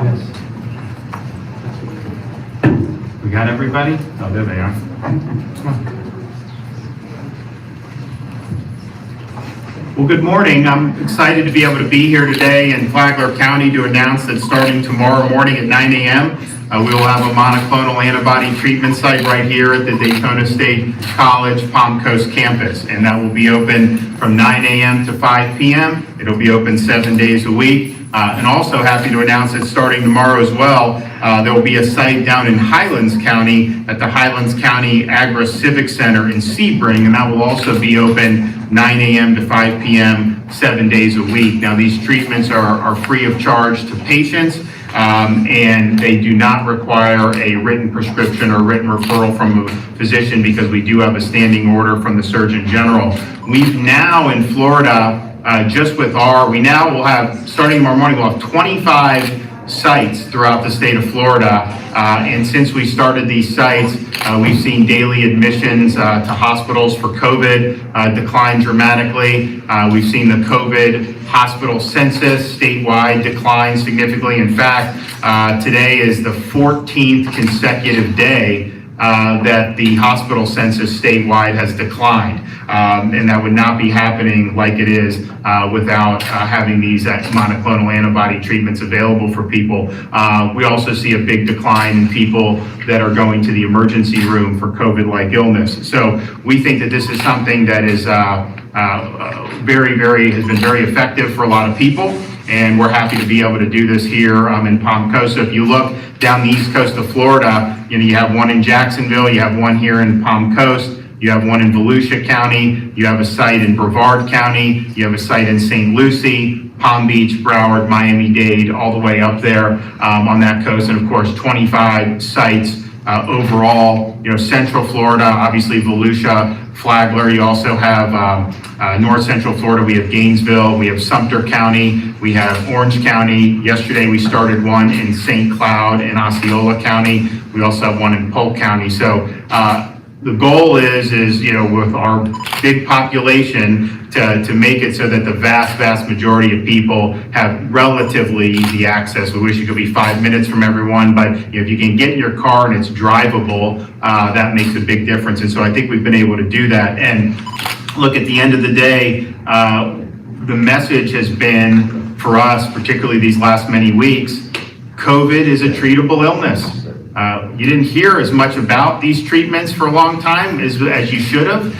We got everybody? Oh, there they are. Come on. Well, good morning. I'm excited to be able to be here today in Flagler County to announce that starting tomorrow morning at 9 a.m., we will have a monoclonal antibody treatment site right here at the Daytona State College Palm Coast campus. And that will be open from 9 a.m. to 5 p.m. It'll be open 7 days a week. And also happy to announce that starting tomorrow as well, there will be a site down in Highlands County at the Highlands County Agri-Civic Center in Sebring, and that will also be open 9 a.m. to 5 p.m. 7 days a week. Now, these treatments are free of charge to patients, and they do not require a written prescription or written referral from a physician because we do have a standing order from the Surgeon General. We've now in Florida, we now will have, starting tomorrow morning, we'll have 25 sites throughout the state of Florida. And since we started these sites, we've seen daily admissions to hospitals for COVID decline dramatically. We've seen the COVID hospital census statewide decline significantly. In fact, today is the 14th consecutive day that the hospital census statewide has declined. And that would not be happening like it is without having these monoclonal antibody treatments available for people. We also see a big decline in people that are going to the emergency room for COVID-like illness. So we think that this is something that is has been very effective for a lot of people. And we're happy to be able to do this here in Palm Coast. So if you look down the east coast of Florida, you have one in Jacksonville, you have one here in Palm Coast, you have one in Volusia County, you have a site in Brevard County, you have a site in St. Lucie, Palm Beach, Broward, Miami-Dade, all the way up there on that coast, and of course 25 sites overall. Central Florida, obviously Volusia, Flagler. You also have North Central Florida. We have Gainesville, we have Sumter County, we have Orange County. Yesterday we started one in St. Cloud and Osceola County. We also have one in Polk County. So the goal is with our big population to make it so that the vast majority of people have relatively easy access. We wish it could be 5 minutes from everyone, but if you can get in your car and it's drivable, that makes a big difference. And so I think we've been able to do that. And look, at the end of the day, the message has been for us, particularly these last many weeks, COVID is a treatable illness. You didn't hear as much about these treatments for a long time as you should have.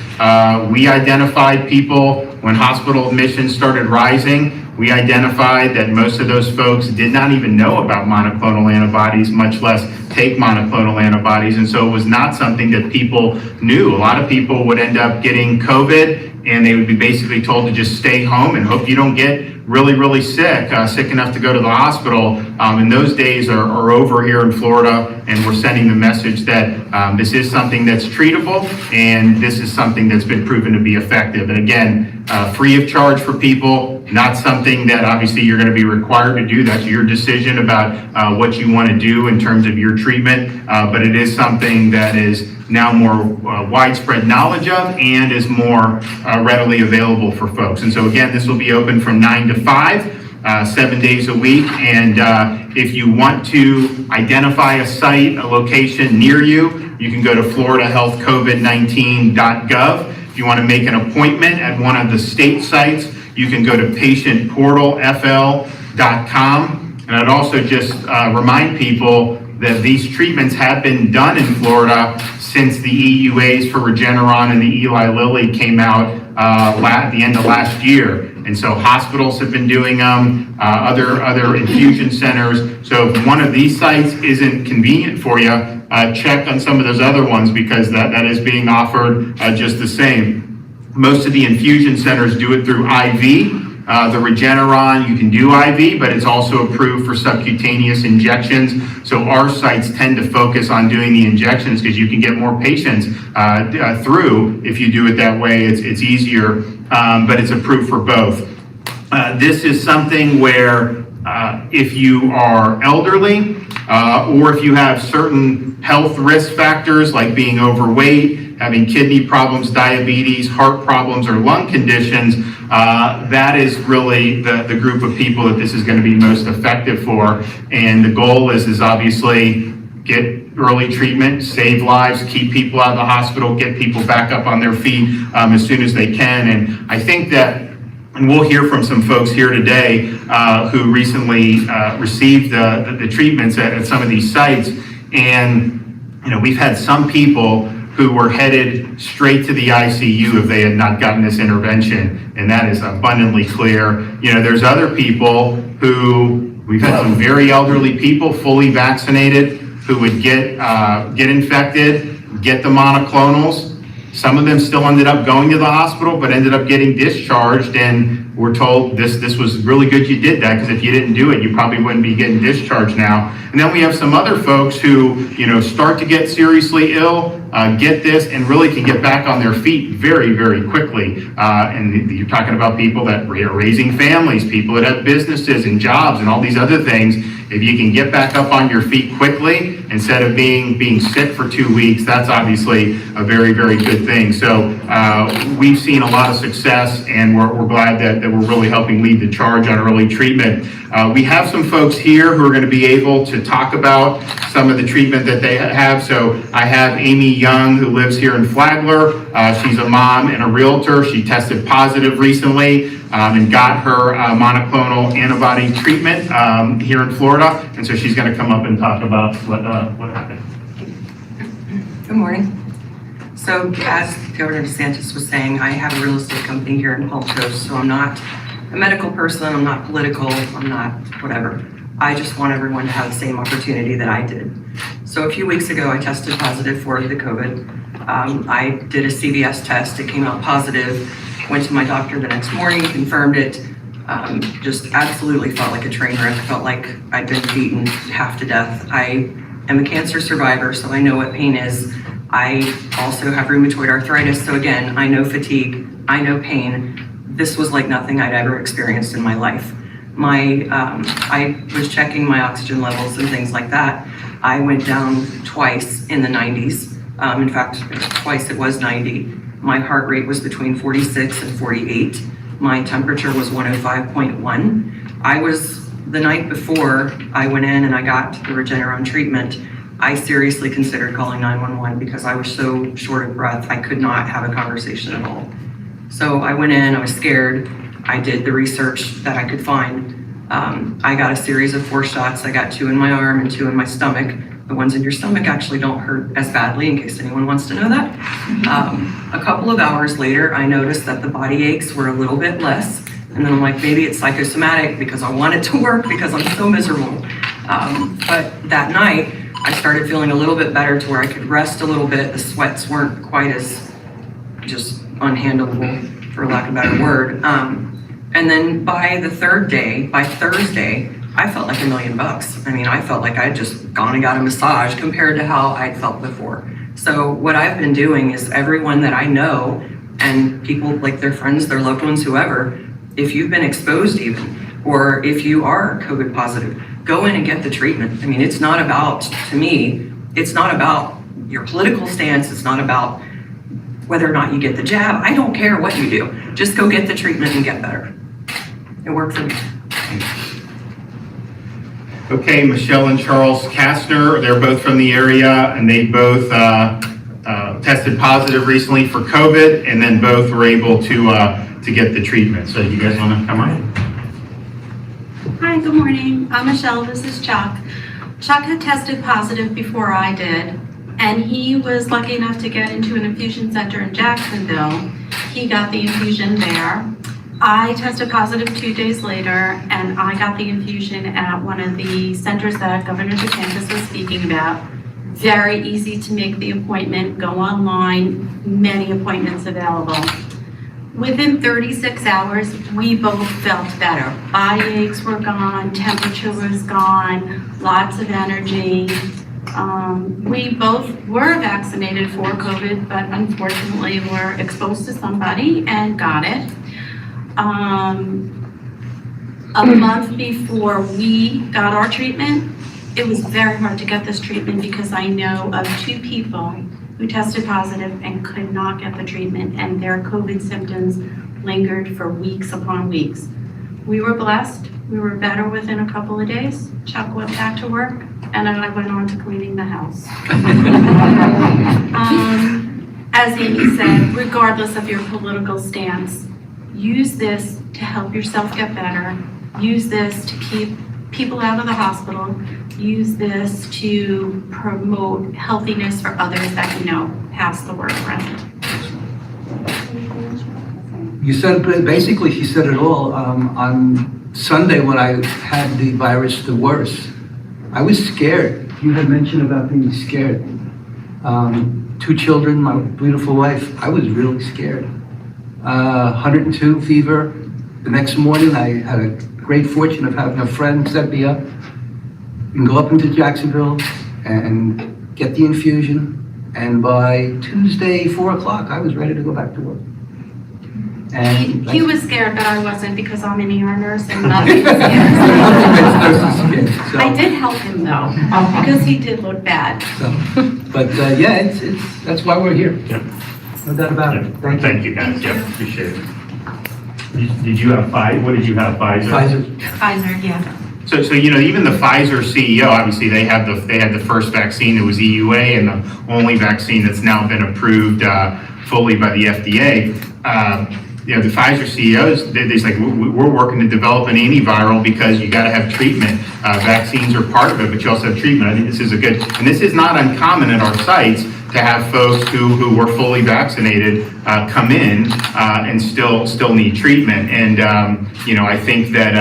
We identified people when hospital admissions started rising. We identified that most of those folks did not even know about monoclonal antibodies, much less take monoclonal antibodies. And so it was not something that people knew. A lot of people would end up getting COVID and they would be basically told to just stay home and hope you don't get really sick enough to go to the hospital. And those days are over here in Florida, and we're sending the message that this is something that's treatable, and this is something that's been proven to be effective. And again, free of charge for people, not something that obviously you're going to be required to do. That's your decision about what you want to do in terms of your treatment, but it is something that is now more widespread knowledge of and is more readily available for folks. And so again, this will be open from 9 to 5, 7 days a week. And if you want to identify a site, a location near you, you can go to floridahealthcovid19.gov. If you want to make an appointment at one of the state sites, you can go to patientportalfl.com. And I'd also just remind people that these treatments have been done in Florida since the EUAs for Regeneron and the Eli Lilly came out at the end of last year. And so hospitals have been doing them, other infusion centers. So if one of these sites isn't convenient for you, check on some of those other ones because that is being offered just the same. Most of the infusion centers do it through IV. The Regeneron, you can do IV, but it's also approved for subcutaneous injections. So our sites tend to focus on doing the injections because you can get more patients through if you do it that way. It's easier, but it's approved for both. This is something where if you are elderly or if you have certain health risk factors like being overweight, having kidney problems, diabetes, heart problems, or lung conditions, that is really the group of people that this is going to be most effective for. And the goal is obviously get early treatment, save lives, keep people out of the hospital, get people back up on their feet as soon as they can. And I think that, and we'll hear from some folks here today who recently received the treatments at some of these sites. And we've had some people who were headed straight to the ICU if they had not gotten this intervention, and that is abundantly clear. There's other people who, we've had some very elderly people, fully vaccinated, who would get infected, get the monoclonals. Some of them still ended up going to the hospital, but ended up getting discharged, and we're told this was really good you did that, because if you didn't do it, you probably wouldn't be getting discharged now. And then we have some other folks who, start to get seriously ill, get this, and really can get back on their feet very, very quickly. And you're talking about people that are raising families, people that have businesses and jobs and all these other things. If you can get back up on your feet quickly instead of being sick for 2 weeks, that's obviously a very, very good thing. So we've seen a lot of success, and we're glad that we're really helping lead the charge on early treatment. We have some folks here who are going to be able to talk about some of the treatment that they have. So I have Amy Young, who lives here in Flagler. She's a mom and a realtor. She tested positive recently and got her monoclonal antibody treatment here in Florida. And so she's going to come up and talk about what happened. Good morning. So as Governor DeSantis was saying, I have a real estate company here in Gulf Coast, so I'm not a medical person, I'm not political, I'm not whatever. I just want everyone to have the same opportunity that I did. So a few weeks ago, I tested positive for the COVID. I did a CVS test, it came out positive, went to my doctor the next morning, confirmed it, just absolutely felt like a train wreck, felt like I'd been beaten half to death. I am a cancer survivor, so I know what pain is. I also have rheumatoid arthritis, so again, I know fatigue, I know pain. This was like nothing I'd ever experienced in my life. I was checking my oxygen levels and things like that. I went down twice in the 90s. In fact, twice it was 90. My heart rate was between 46 and 48. My temperature was 105.1. The night before I went in and I got the Regeneron treatment, I seriously considered calling 911 because I was so short of breath, I could not have a conversation at all. So I went in, I was scared. I did the research that I could find. I got a series of 4 shots. I got 2 in my arm and 2 in my stomach. The ones in your stomach actually don't hurt as badly, in case anyone wants to know that. A couple of hours later, I noticed that the body aches were a little bit less. And then I'm like, maybe it's psychosomatic because I want it to work because I'm so miserable. But that night, I started feeling a little bit better to where I could rest a little bit. The sweats weren't quite as just unhandleable, for lack of a better word. And then by the 3rd day, by Thursday, I felt like $1 million. I mean, I felt like I'd just gone and got a massage compared to how I'd felt before. So what I've been doing is everyone that I know and people like their friends, their loved ones, whoever, if you've been exposed even, or if you are COVID positive, go in and get the treatment. I mean, it's not about, to me, it's not about your political stance. It's not about whether or not you get the jab. I don't care what you do. Just go get the treatment and get better. It worked for me. Okay, Michelle and Charles Kastner, they're both from the area, and they both tested positive recently for COVID, and then both were able to get the treatment. So you guys want to come on? Hi, good morning. I'm Michelle, this is Chuck. Chuck had tested positive before I did, and he was lucky enough to get into an infusion center in Jacksonville. He got the infusion there. I tested positive 2 days later, and I got the infusion at one of the centers that Governor DeSantis was speaking about. Very easy to make the appointment, go online, many appointments available. Within 36 hours, we both felt better. Body aches were gone, temperature was gone, lots of energy. We both were vaccinated for COVID, but unfortunately were exposed to somebody and got it. A month before we got our treatment, it was very hard to get this treatment because I know of 2 people who tested positive and could not get the treatment, and their COVID symptoms lingered for weeks upon weeks. We were blessed. We were better within a couple of days. Chuck went back to work, and I went on to cleaning the house. As Amy said, regardless of your political stance, use this to help yourself get better. Use this to keep people out of the hospital. Use this to promote healthiness for others that you know. Pass the word around. You said, basically, she said it all. On Sunday, when I had the virus, the worst, I was scared. You had mentioned about being scared. 2 children, my beautiful wife, I was really scared. 102 fever. The next morning, I had a great fortune of having a friend set me up and go up into Jacksonville and get the infusion. And by Tuesday, 4 o'clock, I was ready to go back to work. And He was scared, but I wasn't, because I'm an ER nurse and nothing scares me. I did help him though, because he did look bad. But yeah, that's why we're here. Yep. No doubt about it. Thank you, guys. Yep, appreciate it. Did you have Pfizer? What did you have, Pfizer? Pfizer, yeah. So even the Pfizer CEO, obviously they had the first vaccine that was EUA and the only vaccine that's now been approved fully by the FDA. The Pfizer CEOs, they're like, we're working to develop an antiviral because you got to have treatment. Vaccines are part of it, but you also have treatment. I think this is and this is not uncommon at our sites to have folks who were fully vaccinated come in and still need treatment. And I think that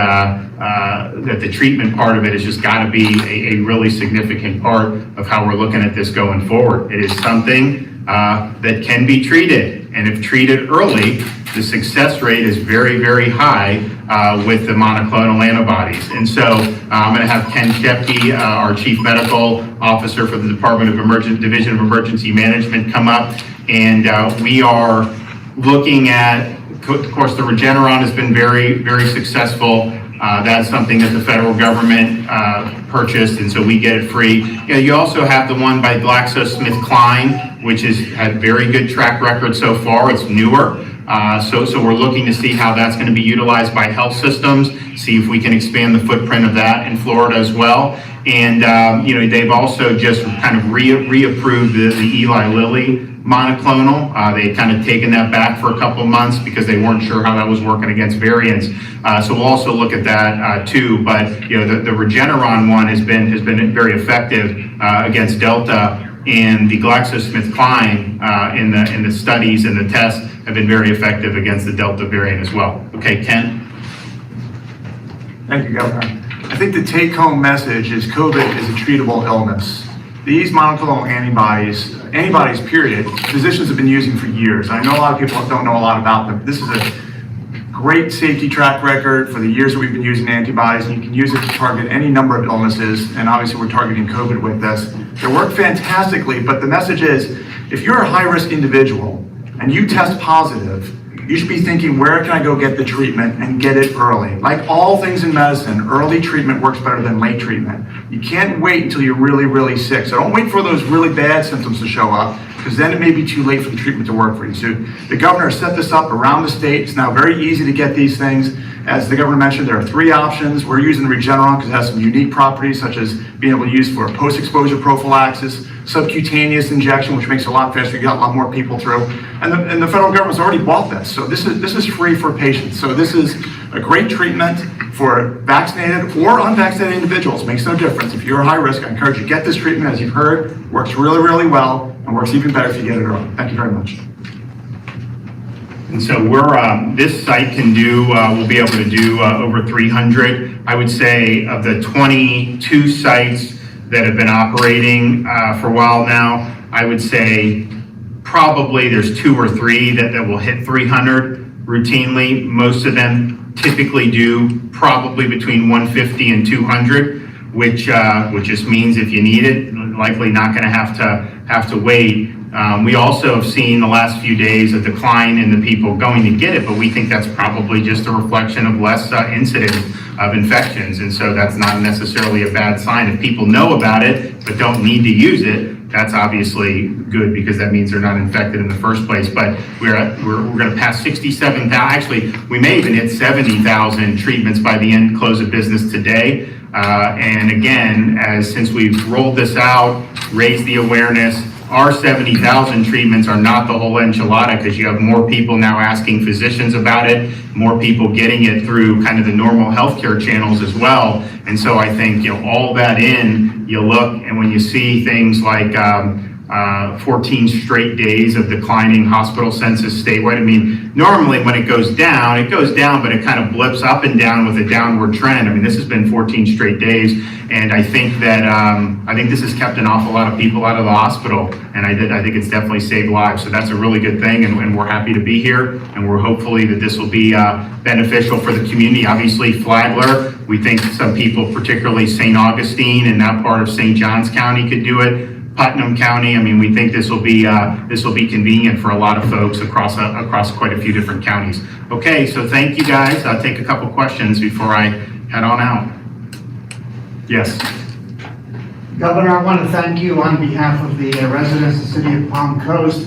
the treatment part of it has just got to be a really significant part of how we're looking at this going forward. It is something that can be treated, and if treated early, the success rate is very, very high with the monoclonal antibodies. And so I'm going to have Ken Shepke, our Chief Medical Officer for the Division of Emergency Management, come up, and we are looking at, of course, the Regeneron has been very, very successful. That's something that the federal government purchased, and so we get it free. You also have the one by GlaxoSmithKline, which has had very good track record so far. It's newer. So we're looking to see how that's going to be utilized by health systems, see if we can expand the footprint of that in Florida as well. And, they've also just kind of reapproved the Eli Lilly monoclonal. They had kind of taken that back for a couple of months because they weren't sure how that was working against variants. So we'll also look at that too. But the Regeneron one has been very effective against Delta, and the GlaxoSmithKline in the studies and the tests have been very effective against the Delta variant as well. Okay, Ken? Thank you, Governor. I think the take-home message is COVID is a treatable illness. These monoclonal antibodies period, physicians have been using for years. I know a lot of people don't know a lot about them. This is a great safety track record for the years that we've been using antibodies, and you can use it to target any number of illnesses, and obviously we're targeting COVID with this. They work fantastically, but the message is, if you're a high-risk individual and you test positive, you should be thinking, where can I go get the treatment and get it early? Like all things in medicine, early treatment works better than late treatment. You can't wait until you're really, really sick. So don't wait for those really bad symptoms to show up, because then it may be too late for the treatment to work for you. So the governor set this up around the state. It's now very easy to get these things. As the governor mentioned, there are 3 options. We're using the Regeneron because it has some unique properties, such as being able to use for post-exposure prophylaxis, subcutaneous injection, which makes it a lot faster. You got a lot more people through. And the federal government's already bought this. So this is free for patients. So this is a great treatment for vaccinated or unvaccinated individuals. It makes no difference. If you're high risk, I encourage you to get this treatment. As you've heard, works really, really well, and works even better if you get it early. Thank you very much. And so this site can do, we'll be able to do over 300. I would say of the 22 sites that have been operating for a while now, I would say probably there's 2 or 3 that will hit 300 routinely. Most of them typically do probably between 150 and 200, which just means if you need it, likely not going to have to wait. We also have seen the last few days a decline in the people going to get it, but we think that's probably just a reflection of less incidence of infections, and so that's not necessarily a bad sign. If people know about it but don't need to use it, that's obviously good because that means they're not infected in the first place. But we're going to pass 67,000. Actually, we may even hit 70,000 treatments by the end close of business today. And again, since we've rolled this out, raised the awareness, our 70,000 treatments are not the whole enchilada because you have more people now asking physicians about it, more people getting it through kind of the normal healthcare channels as well. And so I think, all that in, you look, and when you see things like 14 straight days of declining hospital census statewide. I mean, normally when it goes down, but it kind of blips up and down with a downward trend. I mean, this has been 14 straight days, and I think that this has kept an awful lot of people out of the hospital, and I think it's definitely saved lives. So that's a really good thing, and we're happy to be here, and we're hopefully that this will be beneficial for the community. Obviously, Flagler, we think some people, particularly St. Augustine and that part of St. Johns County, could do it. Putnam County, I mean, we think this will be convenient for a lot of folks across quite a few different counties. Okay, so thank you guys. I'll take a couple questions before I head on out. Yes. Governor, I want to thank you on behalf of the residents of the city of Palm Coast.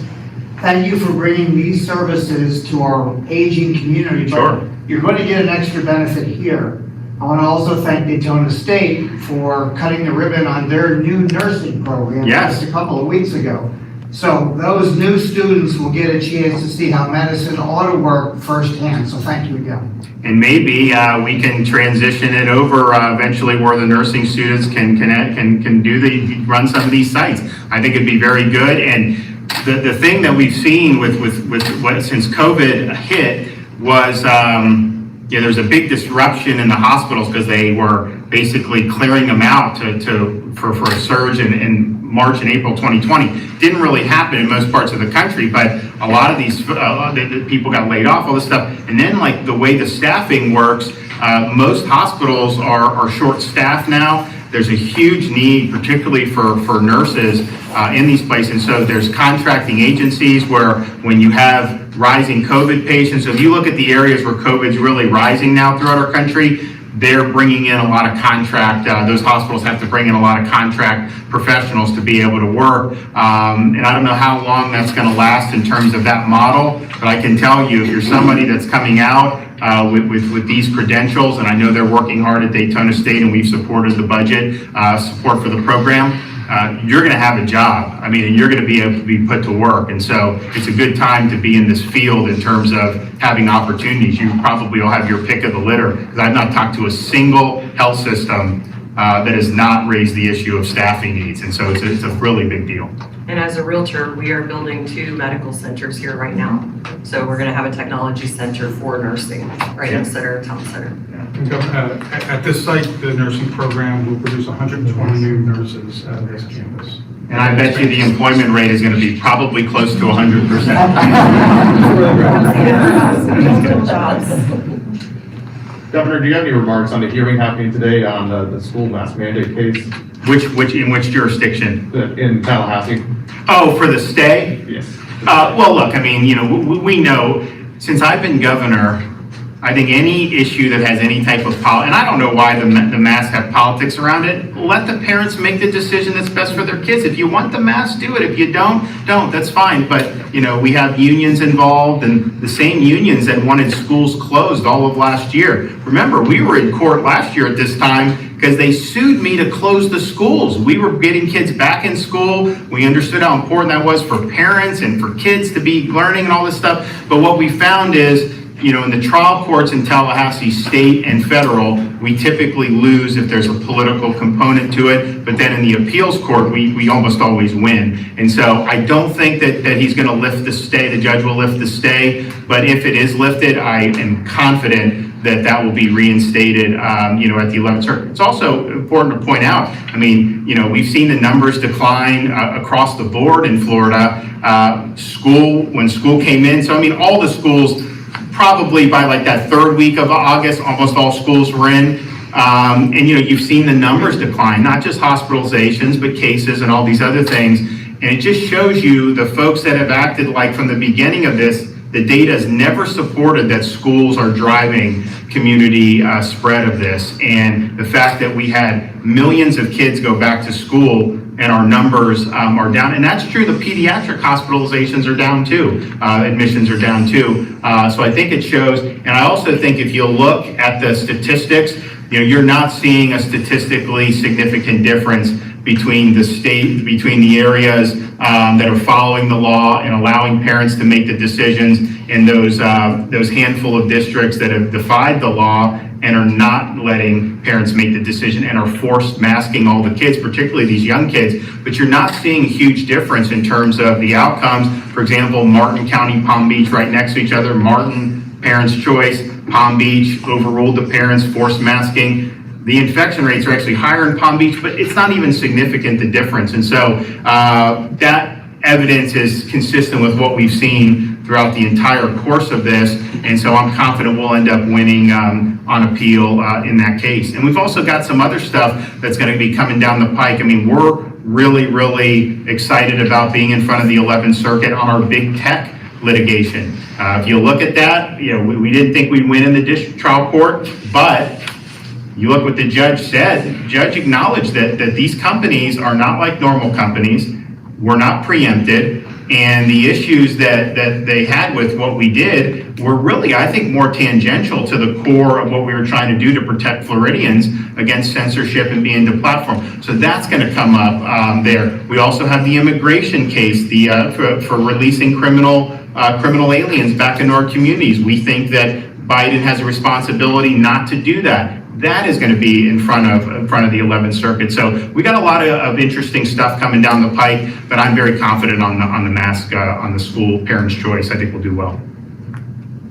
Thank you for bringing these services to our aging community. Sure. But you're going to get an extra benefit here. I want to also thank Daytona State for cutting the ribbon on their new nursing program Yes. just a couple of weeks ago. So those new students will get a chance to see how medicine ought to work firsthand. So thank you again. And maybe we can transition it over eventually where the nursing students can run some of these sites. I think it'd be very good. And the thing that we've seen with what since COVID hit was there's a big disruption in the hospitals because they were basically clearing them out for a surge in March and April 2020. Didn't really happen in most parts of the country, but a lot of these the people got laid off, all this stuff. And then like the way the staffing works, most hospitals are short-staffed now. There's a huge need, particularly for nurses in these places. So there's contracting agencies where when you have rising COVID patients, so if you look at the areas where COVID's really rising now throughout our country, they're bringing in a lot of contract, those hospitals have to bring in a lot of contract professionals to be able to work. And I don't know how long that's going to last in terms of that model, but I can tell you if you're somebody that's coming out with these credentials, and I know they're working hard at Daytona State and we've supported the budget support for the program, you're going to have a job. I mean, and you're going to be able to be put to work. And so it's a good time to be in this field in terms of having opportunities. You probably will have your pick of the litter because I've not talked to a single health system that has not raised the issue of staffing needs. And so it's a really big deal. And as a realtor, we are building 2 medical centers here right now. So we're going to have a technology center for nursing right in the center of town center. At this site, the nursing program will produce 120 new nurses at this campus. And I bet you the employment rate is going to be probably close to 100%. Governor, do you have any remarks on the hearing happening today on the school mask mandate case? In which jurisdiction? In Tallahassee? Oh, for the stay? Yes. Well, look, I mean, we know, since I've been governor, I think any issue that has any type of and I don't know why the masks have politics around it, let the parents make the decision that's best for their kids. If you want the mask, do it. If you don't, that's fine. But, we have unions involved, and the same unions that wanted schools closed all of last year. Remember, we were in court last year at this time because they sued me to close the schools. We were getting kids back in school. We understood how important that was for parents and for kids to be learning and all this stuff. But what we found is, in the trial courts in Tallahassee, state and federal, we typically lose if there's a political component to it. But then in the appeals court, we almost always win. And so I don't think that he's going to lift the stay. The judge will lift the stay. But if it is lifted, I am confident that will be reinstated, at the 11th Circuit. It's also important to point out, I mean, we've seen the numbers decline across the board in Florida. When school came in, so I mean, all the schools, probably by like that 3rd week of August, almost all schools were in. And you've seen the numbers decline, not just hospitalizations, but cases and all these other things. And it just shows you the folks that have acted like from the beginning of this, the data has never supported that schools are driving community spread of this. And the fact that we had millions of kids go back to school and our numbers are down. And that's true. The pediatric hospitalizations are down too. Admissions are down too. So I think it shows. And I also think if you look at the statistics, you're not seeing a statistically significant difference between the areas that are following the law and allowing parents to make the decisions, and those handful of districts that have defied the law and are not letting parents make the decision and are forced masking all the kids, particularly these young kids. But you're not seeing a huge difference in terms of the outcomes. For example, Martin County, Palm Beach, right next to each other. Martin, parents' choice. Palm Beach overruled the parents, forced masking. The infection rates are actually higher in Palm Beach, but it's not even significant, the difference. And so that evidence is consistent with what we've seen throughout the entire course of this. And so I'm confident we'll end up winning on appeal in that case. And we've also got some other stuff that's going to be coming down the pike. I mean, we're really, really excited about being in front of the 11th Circuit on our big tech litigation. If you look at that, we didn't think we'd win in the district trial court, but you look what the judge said. The judge acknowledged that these companies are not like normal companies. We're not preempted. And the issues that they had with what we did were really, I think, more tangential to the core of what we were trying to do to protect Floridians against censorship and being deplatformed. So that's going to come up there. We also have the immigration case, for releasing criminal aliens back into our communities. We think that Biden has a responsibility not to do that. That is going to be in front of the 11th Circuit. So we got a lot of interesting stuff coming down the pike, but I'm very confident on the mask, on the school parents' choice. I think we'll do well.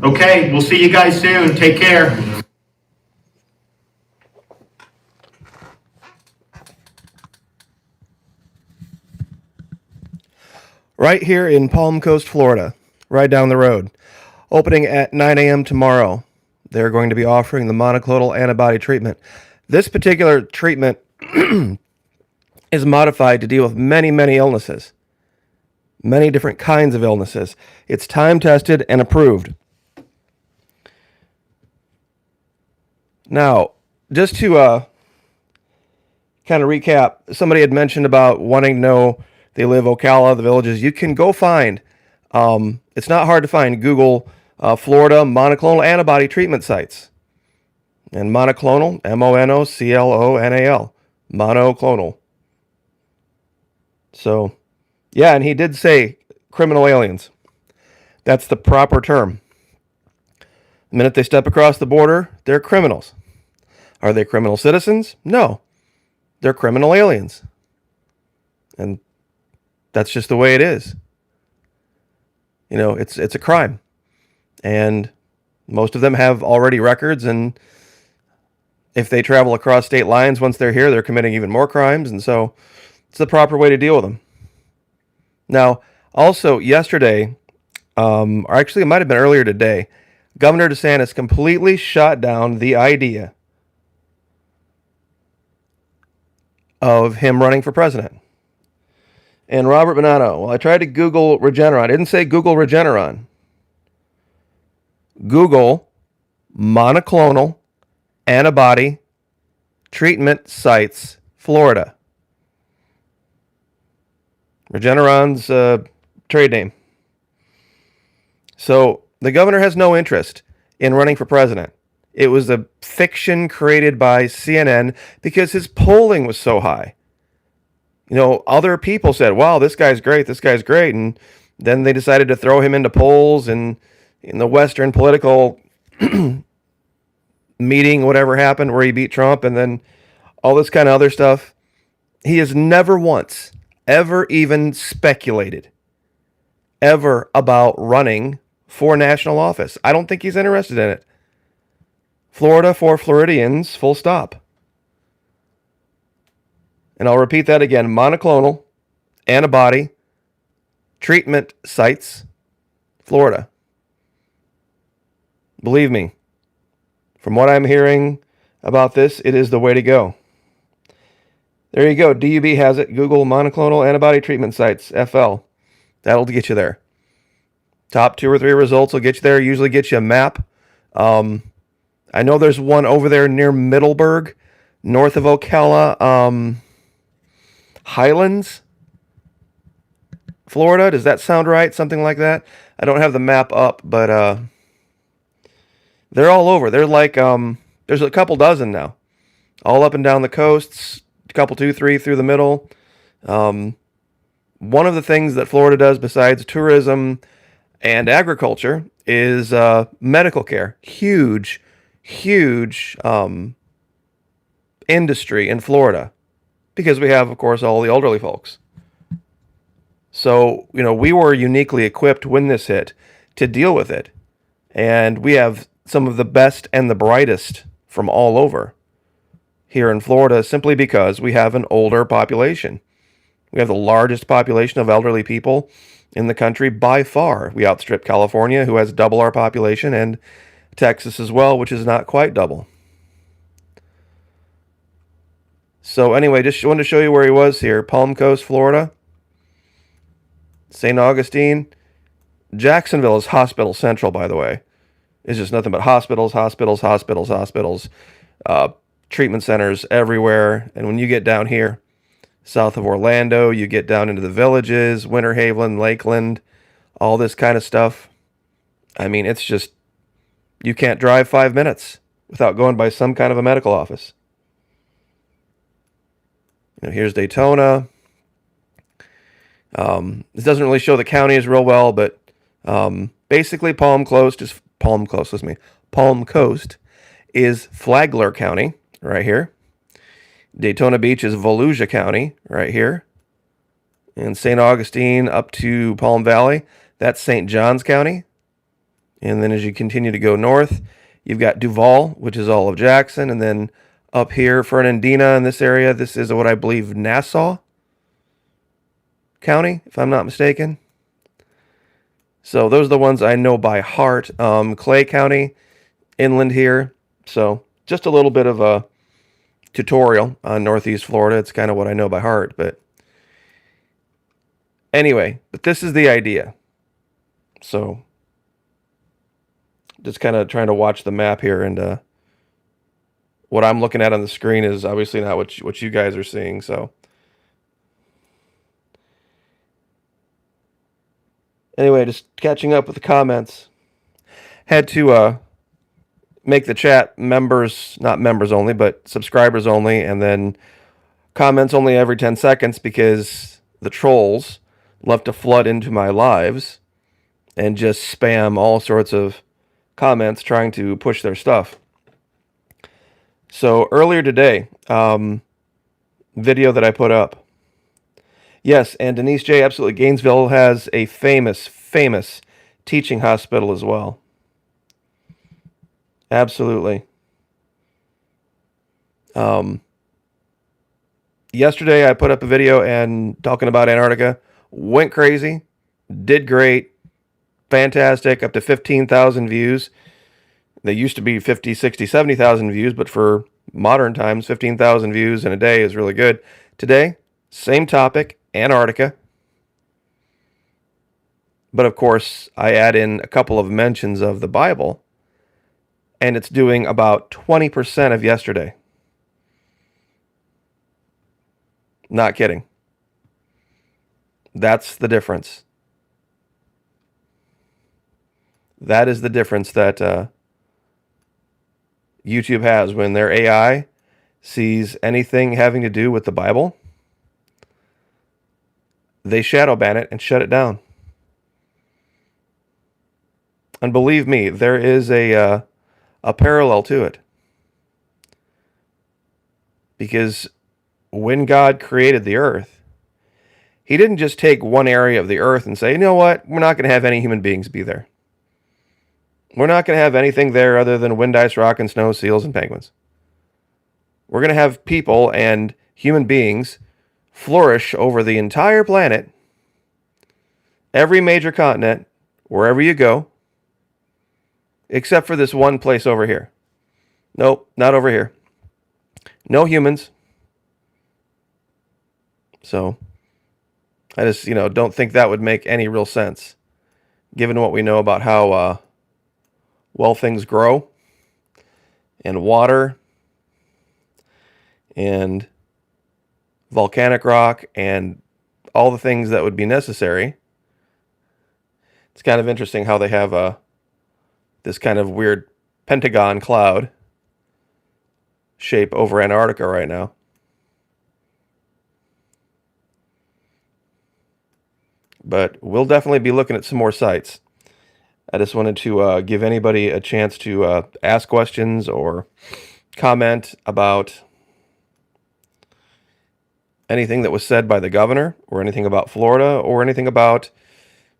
Okay, we'll see you guys soon. Take care. Right here in Palm Coast, Florida, right down the road. Opening at 9 a.m. tomorrow. They're going to be offering the monoclonal antibody treatment. This particular treatment is modified to deal with many, many illnesses, many different kinds of illnesses. It's time tested and approved. Now, just to kind of recap, somebody had mentioned about wanting to know they live Ocala, the villages. You can go find, it's not hard to find, Google Florida monoclonal antibody treatment sites. And monoclonal, M-O-N-O-C-L-O-N-A-L, monoclonal. So, yeah, and he did say criminal aliens. That's the proper term. The minute they step across the border, they're criminals. Are they criminal citizens? No. They're criminal aliens. And that's just the way it is. It's a crime. And most of them have already records, and if they travel across state lines once they're here, they're committing even more crimes, and so it's the proper way to deal with them. Now, also yesterday, or actually it might have been earlier today, Governor DeSantis completely shot down the idea of him running for president. And Robert Bonanno, well, I tried to Google Regeneron. I didn't say Google Regeneron. Google monoclonal antibody treatment sites, Florida. Regeneron's trade name. So the governor has no interest in running for president. It was a fiction created by CNN because his polling was so high. Other people said, wow, this guy's great. And then they decided to throw him into polls and in the Western political meeting, whatever happened, where he beat Trump, and then all this kind of other stuff. He has never once, ever even speculated, ever about running for national office. I don't think he's interested in it. Florida for Floridians, full stop. And I'll repeat that again, monoclonal antibody treatment sites, Florida. Believe me, from what I'm hearing about this, it is the way to go. There you go. DUB has it. Google monoclonal antibody treatment sites, FL. That'll get you there. Top 2 or 3 results will get you there. Usually get you a map. I know there's one over there near Middleburg, north of Ocala. Highlands, Florida. Does that sound right? Something like that. I don't have the map up, but they're all over. They're like there's a couple dozen now, all up and down the coasts. A couple, 2, 3 through the middle. One of the things that Florida does besides tourism and agriculture is medical care. Huge, huge industry in Florida because we have, of course, all the elderly folks. So, we were uniquely equipped when this hit to deal with it. And we have some of the best and the brightest from all over here in Florida simply because we have an older population. We have the largest population of elderly people in the country by far. We outstrip California, who has double our population, and Texas as well, which is not quite double. So anyway, just wanted to show you where he was here. Palm Coast, Florida. St. Augustine. Jacksonville is hospital central, by the way. It's just nothing but hospitals, treatment centers everywhere. And when you get down here, south of Orlando, you get down into the villages, Winter Haven, Lakeland, all this kind of stuff. I mean, it's just, you can't drive 5 minutes without going by some kind of a medical office. Here's Daytona. This doesn't really show the counties real well, but basically Palm Coast is Flagler County right here. Daytona Beach is Volusia County right here. And St. Augustine up to Palm Valley, that's St. Johns County. And then as you continue to go north, you've got Duval, which is all of Jackson. And then up here, Fernandina in this area, this is what I believe Nassau County, if I'm not mistaken. So those are the ones I know by heart. Clay County, inland here. So just a little bit of a tutorial on Northeast Florida. It's kind of what I know by heart. But anyway, but this is the idea. So just kind of trying to watch the map here, and what I'm looking at on the screen is obviously not what you guys are seeing. So anyway, just catching up with the comments. Had to make the chat members, not members only, but subscribers only, and then comments only every 10 seconds because the trolls love to flood into my lives and just spam all sorts of comments trying to push their stuff. So earlier today, video that I put up. Yes, and Denise J, absolutely. Gainesville has a famous teaching hospital as well. Absolutely. Yesterday I put up a video and talking about Antarctica. Went crazy. Did great. Fantastic. Up to 15,000 views. They used to be 50, 60, 70,000 views, but for modern times, 15,000 views in a day is really good. Today, same topic, Antarctica. But of course, I add in a couple of mentions of the Bible, and it's doing about 20% of yesterday. Not kidding. That's the difference. That is the difference that YouTube has when their AI sees anything having to do with the Bible. They shadow ban it and shut it down. And believe me, there is a parallel to it. Because when God created the earth, he didn't just take one area of the earth and say, you know what, we're not going to have any human beings be there. We're not going to have anything there other than wind, ice, rock, and snow, seals, and penguins. We're going to have people and human beings flourish over the entire planet, every major continent, wherever you go, except for this one place over here. Nope, not over here. No humans. So, I just, don't think that would make any real sense, given what we know about how well things grow, and water, and volcanic rock, and all the things that would be necessary. It's kind of interesting how they have this kind of weird pentagon cloud shape over Antarctica right now. But we'll definitely be looking at some more sites. I just wanted to give anybody a chance to ask questions or comment about anything that was said by the governor, or anything about Florida, or anything about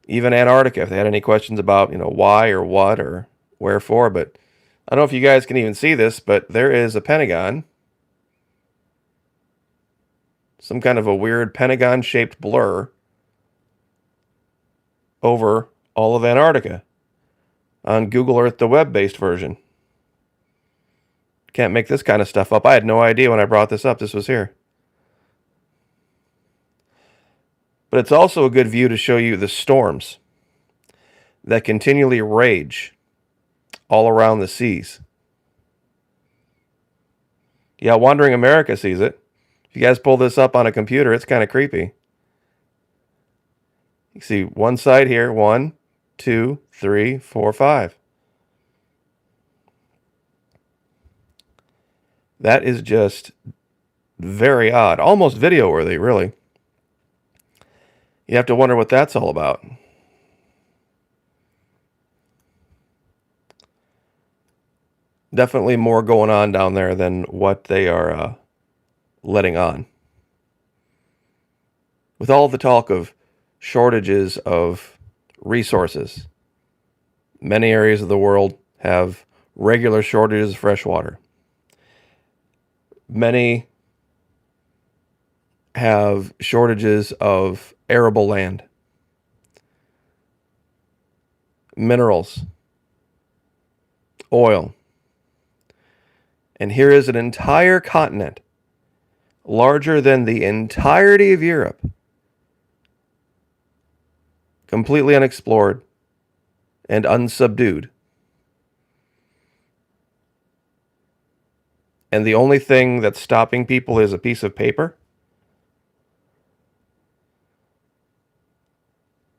even Antarctica. If they had any questions about, why or what or wherefore. But I don't know if you guys can even see this, but there is a Pentagon. Some kind of a weird Pentagon-shaped blur over all of Antarctica on Google Earth, the web-based version. Can't make this kind of stuff up. I had no idea when I brought this up this was here. But it's also a good view to show you the storms that continually rage all around the seas. Yeah, Wandering America sees it. If you guys pull this up on a computer, it's kind of creepy. You see one side here, 1, 2, 3, 4, 5. That is just very odd. Almost video worthy, really. You have to wonder what that's all about. Definitely more going on down there than what they are letting on. With all the talk of shortages of resources, many areas of the world have regular shortages of fresh water. Many have shortages of arable land, minerals, oil. And here is an entire continent, larger than the entirety of Europe, completely unexplored and unsubdued. And the only thing that's stopping people is a piece of paper.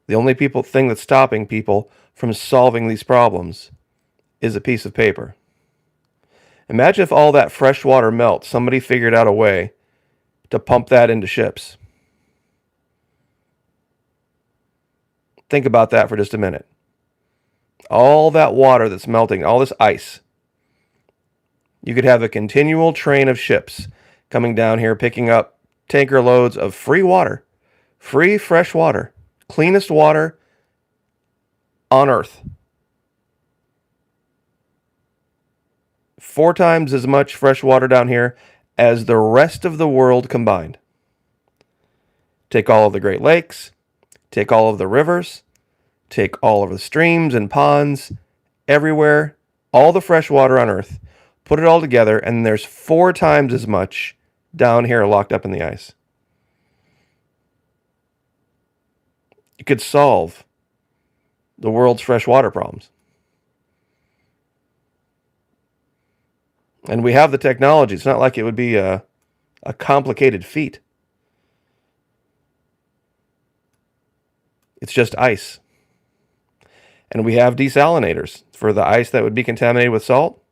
The only thing that's stopping people from solving these problems is a piece of paper. Imagine if all that fresh water melts. Somebody figured out a way to pump that into ships. Think about that for just a minute. All that water that's melting, all this ice. You could have a continual train of ships coming down here, picking up tanker loads of free water, free fresh water, cleanest water on Earth. 4 times as much fresh water down here as the rest of the world combined. Take all of the Great Lakes, take all of the rivers, take all of the streams and ponds, everywhere, all the fresh water on Earth, put it all together, and there's 4 times as much down here locked up in the ice. You could solve the world's freshwater problems. And we have the technology. It's not like it would be a complicated feat. It's just ice. And we have desalinators for the ice that would be contaminated with salt.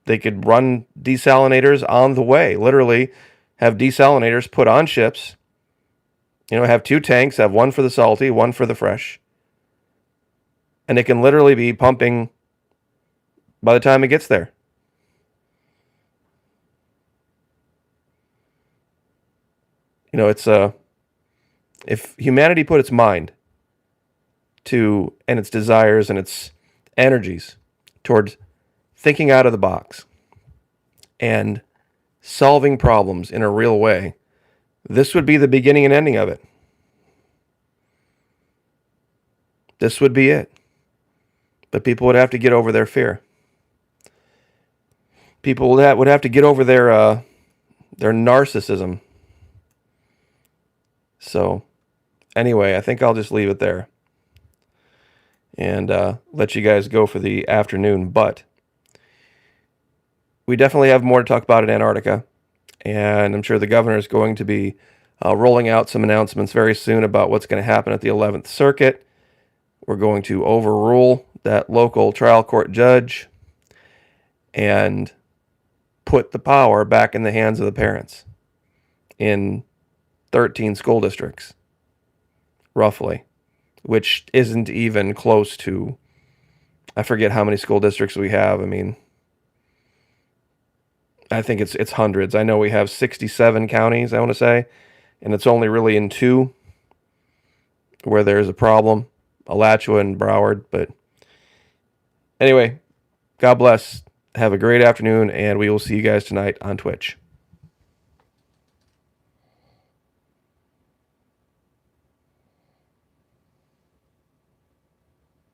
They could run desalinators on the way. Literally have desalinators put on ships. Have 2 tanks, have one for the salty, one for the fresh. And it can literally be pumping by the time it gets there. It's if humanity put its mind to, and its desires and its energies towards thinking out of the box and solving problems in a real way, this would be the beginning and ending of it. This would be it. But people would have to get over their fear. People would have to get over their narcissism. So, anyway, I think I'll just leave it there and let you guys go for the afternoon. But we definitely have more to talk about in Antarctica, and I'm sure the governor is going to be rolling out some announcements very soon about what's going to happen at the 11th Circuit. We're going to overrule that local trial court judge and put the power back in the hands of the parents in 13 school districts, roughly, which isn't even close to, I forget how many school districts we have. I mean, I think it's hundreds. I know we have 67 counties, I want to say, and it's only really in 2 where there's a problem, Alachua and Broward. But anyway, God bless. Have a great afternoon, and we will see you guys tonight on Twitch.